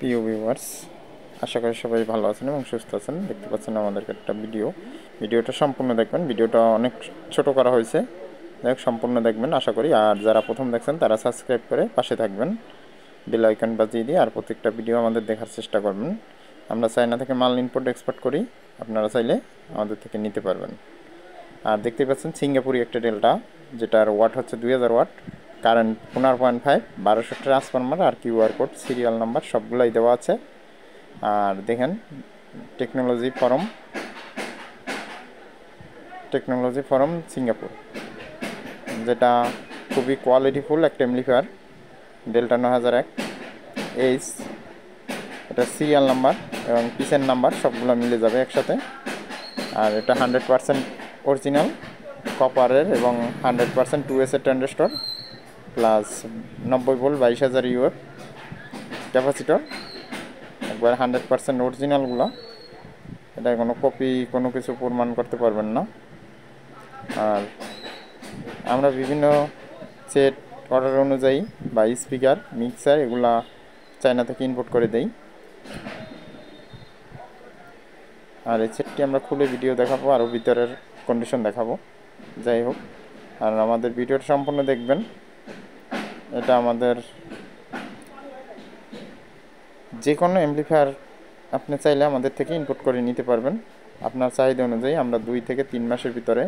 প্রিয় ভিউয়ার্স, আশা করি সবাই ভালো আছেন এবং সুস্থ আছেন। দেখতে পাচ্ছেন আমাদের একটা ভিডিওটা সম্পূর্ণ দেখবেন। ভিডিওটা অনেক ছোট করা হয়েছে, সম্পূর্ণ দেখবেন আশা করি। আর যারা প্রথম দেখছেন তারা সাবস্ক্রাইব করে পাশে থাকবেন, বেল আইকন বাজিয়ে দিয়ে আর প্রত্যেকটা ভিডিও আমাদের দেখার চেষ্টা করবেন। আমরা চায়না থেকে মাল ইম্পোর্ট এক্সপোর্ট করি, আপনারা চাইলে আমাদের থেকে নিতে পারবেন। আর দেখতে পাচ্ছেন সিঙ্গাপুরি একটা ডেল্টা, যেটার ওয়াট হচ্ছে 2000 ওয়াট, কারেন্ট 15.5, 1200 ট্রান্সফরমার আর কিউআর কোড, সিরিয়াল নাম্বার সবগুলাই দেওয়া আছে। আর দেখেন টেকনোলজি ফরম সিঙ্গাপুর, যেটা খুবই কোয়ালিটিফুল একটা এমপ্লিফায়ার, ডেল্টা 9001 এইচ। এটা সিরিয়াল নাম্বার এবং পিসের নাম্বার সবগুলো মিলে যাবে একসাথে। আর এটা 100% অরিজিনাল কপারের এবং 100% 2S এর transistor, plus 90 volt 22000 UF capacitor, একবার 100% অরিজিনালগুলো। এটা কোনো কপি কোনো কিছু প্রমাণ করতে পারবেন না। আর আমরা বিভিন্ন সেট অর্ডার অনুযায়ী বা স্পিকার, মিক্সার এগুলা চায়না থেকে ইম্পোর্ট করে দেই। আর এই সেটটি আমরা খুলে ভিডিও দেখাবো, আরও ভিতরের কন্ডিশন দেখাবো। যাই হোক, আর আমাদের ভিডিওটা সম্পূর্ণ দেখবেন। এটা আমাদের যে কোনো অ্যাম্প্লিফায়ার আপনি চাইলে আমাদের থেকে ইম্পোর্ট করে নিতে পারবেন আপনার চাহিদা অনুযায়ী। আমরা 2 থেকে 3 মাসের ভিতরে,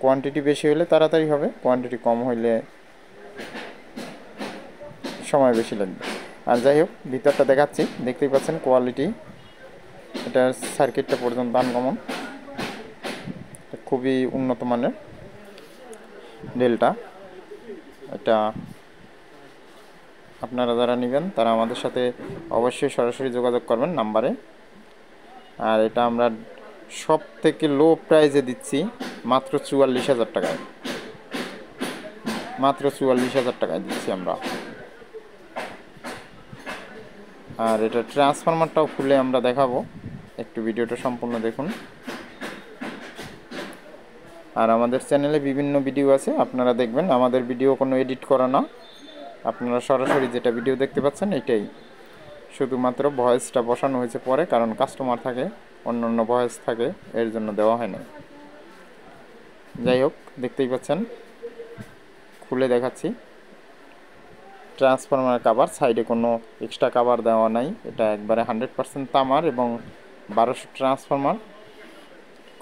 কোয়ান্টিটি বেশি হলে তাড়াতাড়ি হবে, কোয়ান্টিটি কম হইলে সময় বেশি লাগবে। আর যাই হোক, ভিতরটা দেখাচ্ছি, দেখতেই পাচ্ছেন কোয়ালিটি। এটার সার্কিটটা পর্যন্ত আনকমন, খুবই উন্নত মানের ডেল্টা। এটা আপনারা যারা নেবেন তারা আমাদের সাথে অবশ্যই সরাসরি যোগাযোগ করবেন নাম্বারে। আর এটা আমরা সব থেকে লো প্রাইসে দিচ্ছি মাত্র 44,000 টাকায়, মাত্র 44,000 টাকায় দিচ্ছি আমরা। আর এটা ট্রান্সফরমারটাও খুলে আমরা দেখাবো, একটু ভিডিওটা সম্পূর্ণ দেখুন। আর আমাদের চ্যানেলে বিভিন্ন ভিডিও আছে, আপনারা দেখবেন। আমাদের ভিডিও কোনো এডিট করা না, আপনারা সরাসরি যেটা ভিডিও দেখতে পাচ্ছেন এটাই, শুধুমাত্র ভয়েসটা বসানো হয়েছে পরে, কারণ কাস্টমার থাকে, অন্য ভয়েস থাকে, এর জন্য দেওয়া হয় না। যাই হোক, দেখতেই পাচ্ছেন, খুলে দেখাচ্ছি। ট্রান্সফরমার কাভার, সাইডে কোনো এক্সট্রা কাভার দেওয়া নাই। এটা একবারে 100% তামার এবং 1200 ট্রান্সফরমার,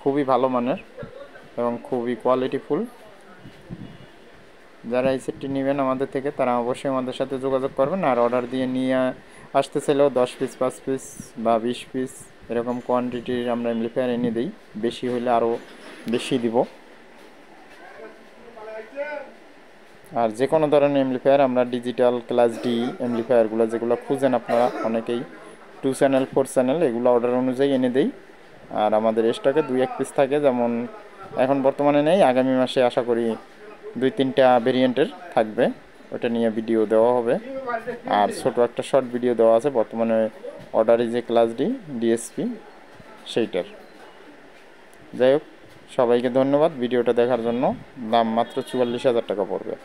খুবই ভালো মানের এবং খুবই কোয়ালিটিফুল। যারা এই সেটটি নেবেন আমাদের থেকে তারা অবশ্যই আমাদের সাথে যোগাযোগ করবেন। আর অর্ডার দিয়ে নিয়ে আসতে চাইলেও 10 পিস, 5 পিস বা 20 পিস এরকম কোয়ান্টিটির আমরা অ্যাম্প্লিফায়ার এনে দিই, বেশি হলে আরও বেশি দিব। আর যে কোনো ধরনের অ্যাম্প্লিফায়ার আমরা ডিজিটাল ক্লাস ডি অ্যাম্প্লিফায়ারগুলো যেগুলো খুঁজেন আপনারা অনেকেই, 2 চ্যানেল 4 চ্যানেল, এগুলো অর্ডার অনুযায়ী এনে দেই। আর আমাদের স্টকে 2-1 পিস থাকে, যেমন এখন বর্তমানে নেই, আগামী মাসে আশা করি 2-3টা ভেরিয়েন্টের থাকবে, ওটা নিয়ে ভিডিও দেওয়া হবে। আর ছোটো একটা শর্ট ভিডিও দেওয়া আছে বর্তমানে অর্ডারে যে ক্লাস ডি ডিএসপি সেইটার। যাই হোক, সবাইকে ধন্যবাদ ভিডিওটা দেখার জন্য। দাম মাত্র 44,000 টাকা পড়বে।